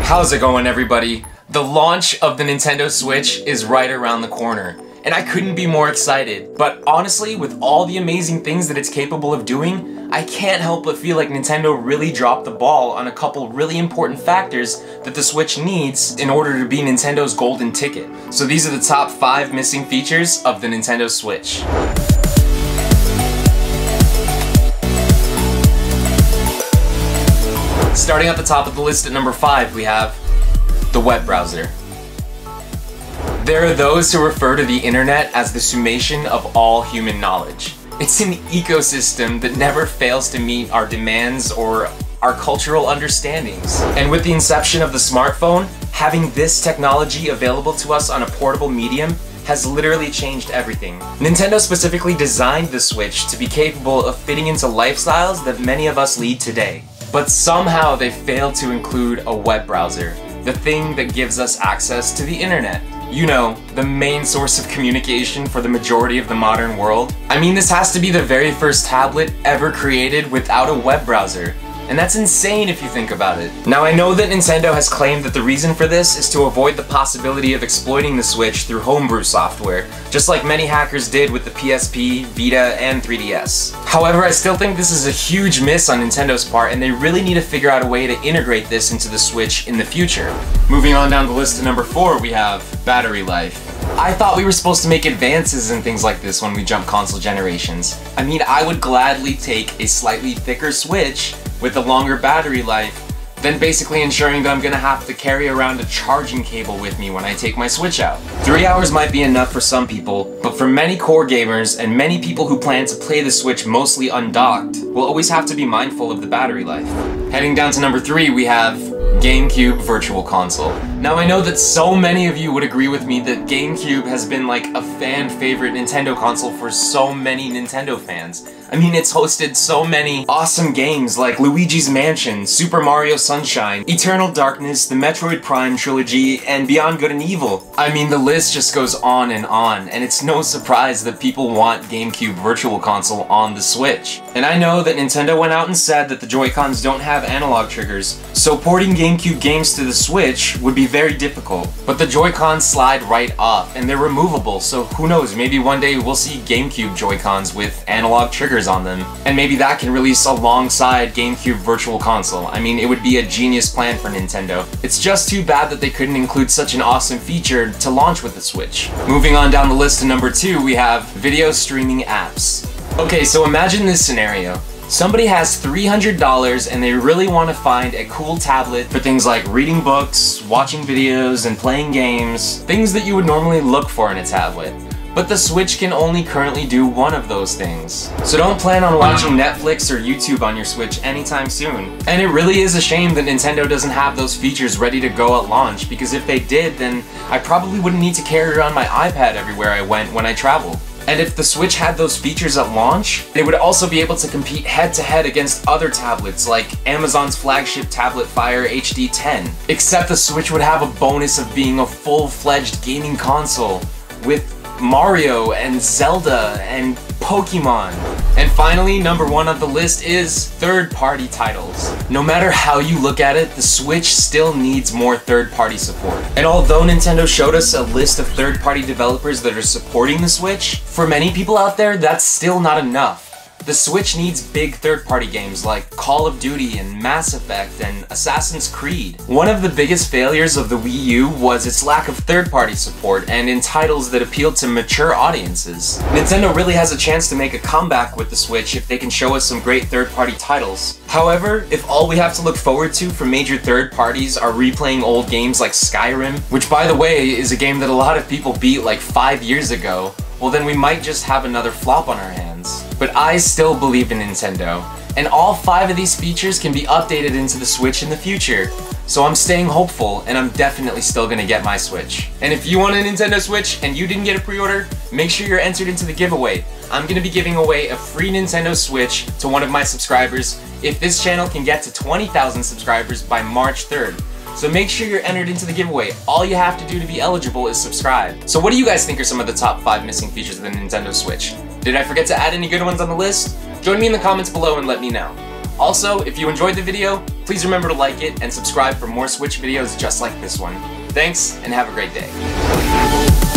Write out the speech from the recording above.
How's it going, everybody? The launch of the Nintendo Switch is right around the corner, and I couldn't be more excited. But honestly, with all the amazing things that it's capable of doing, I can't help but feel like Nintendo really dropped the ball on a couple really important factors that the Switch needs in order to be Nintendo's golden ticket. So these are the top 5 missing features of the Nintendo Switch. Starting at the top of the list at number 5, we have the web browser. There are those who refer to the internet as the summation of all human knowledge. It's an ecosystem that never fails to meet our demands or our cultural understandings. And with the inception of the smartphone, having this technology available to us on a portable medium has literally changed everything. Nintendo specifically designed the Switch to be capable of fitting into lifestyles that many of us lead today. But somehow they failed to include a web browser, the thing that gives us access to the internet. You know, the main source of communication for the majority of the modern world. I mean, this has to be the very first tablet ever created without a web browser. And that's insane if you think about it. Now, I know that Nintendo has claimed that the reason for this is to avoid the possibility of exploiting the Switch through homebrew software, just like many hackers did with the PSP, Vita, and 3DS. However, I still think this is a huge miss on Nintendo's part, and they really need to figure out a way to integrate this into the Switch in the future. Moving on down the list to number 4, we have battery life. I thought we were supposed to make advances in things like this when we jump console generations. I mean, I would gladly take a slightly thicker Switch with a longer battery life than basically ensuring that I'm gonna have to carry around a charging cable with me when I take my Switch out. 3 hours might be enough for some people, but for many core gamers and many people who plan to play the Switch mostly undocked, we'll always have to be mindful of the battery life. Heading down to number 3, we have GameCube Virtual Console. Now, I know that so many of you would agree with me that GameCube has been like a fan favorite Nintendo console for so many Nintendo fans. I mean, it's hosted so many awesome games like Luigi's Mansion, Super Mario Sunshine, Eternal Darkness, the Metroid Prime trilogy, and Beyond Good and Evil. I mean, the list just goes on, and it's no surprise that people want GameCube Virtual Console on the Switch. And I know that Nintendo went out and said that the Joy-Cons don't have analog triggers, so porting GameCube games to the Switch would be very difficult. But the Joy-Cons slide right off, and they're removable, so who knows, maybe one day we'll see GameCube Joy-Cons with analog triggers on them, and maybe that can release alongside GameCube Virtual Console. I mean, it would be a genius plan for Nintendo. It's just too bad that they couldn't include such an awesome feature to launch with the Switch. Moving on down the list to number 2, we have video streaming apps. Okay, so imagine this scenario. Somebody has $300 and they really want to find a cool tablet for things like reading books, watching videos, and playing games, things that you would normally look for in a tablet. But the Switch can only currently do one of those things. So don't plan on watching Netflix or YouTube on your Switch anytime soon. And it really is a shame that Nintendo doesn't have those features ready to go at launch, because if they did, then I probably wouldn't need to carry around my iPad everywhere I went when I traveled. And if the Switch had those features at launch, they would also be able to compete head-to-head against other tablets like Amazon's flagship tablet Fire HD 10. Except the Switch would have a bonus of being a full-fledged gaming console with Mario and Zelda and Pokemon. And finally, number 1 on the list is third-party titles. No matter how you look at it, the Switch still needs more third-party support. And although Nintendo showed us a list of third-party developers that are supporting the Switch, for many people out there, that's still not enough. The Switch needs big third-party games like Call of Duty and Mass Effect and Assassin's Creed. One of the biggest failures of the Wii U was its lack of third-party support and in titles that appealed to mature audiences. Nintendo really has a chance to make a comeback with the Switch if they can show us some great third-party titles. However, if all we have to look forward to from major third parties are replaying old games like Skyrim, which by the way is a game that a lot of people beat like 5 years ago, well then we might just have another flop on our hands. But I still believe in Nintendo, and all 5 of these features can be updated into the Switch in the future. So I'm staying hopeful, and I'm definitely still gonna get my Switch. And if you want a Nintendo Switch and you didn't get a pre-order, make sure you're entered into the giveaway. I'm gonna be giving away a free Nintendo Switch to one of my subscribers if this channel can get to 20,000 subscribers by March 3rd. So make sure you're entered into the giveaway. All you have to do to be eligible is subscribe. So what do you guys think are some of the top 5 missing features of the Nintendo Switch? Did I forget to add any good ones on the list? Join me in the comments below and let me know. Also, if you enjoyed the video, please remember to like it and subscribe for more Switch videos just like this one. Thanks, and have a great day.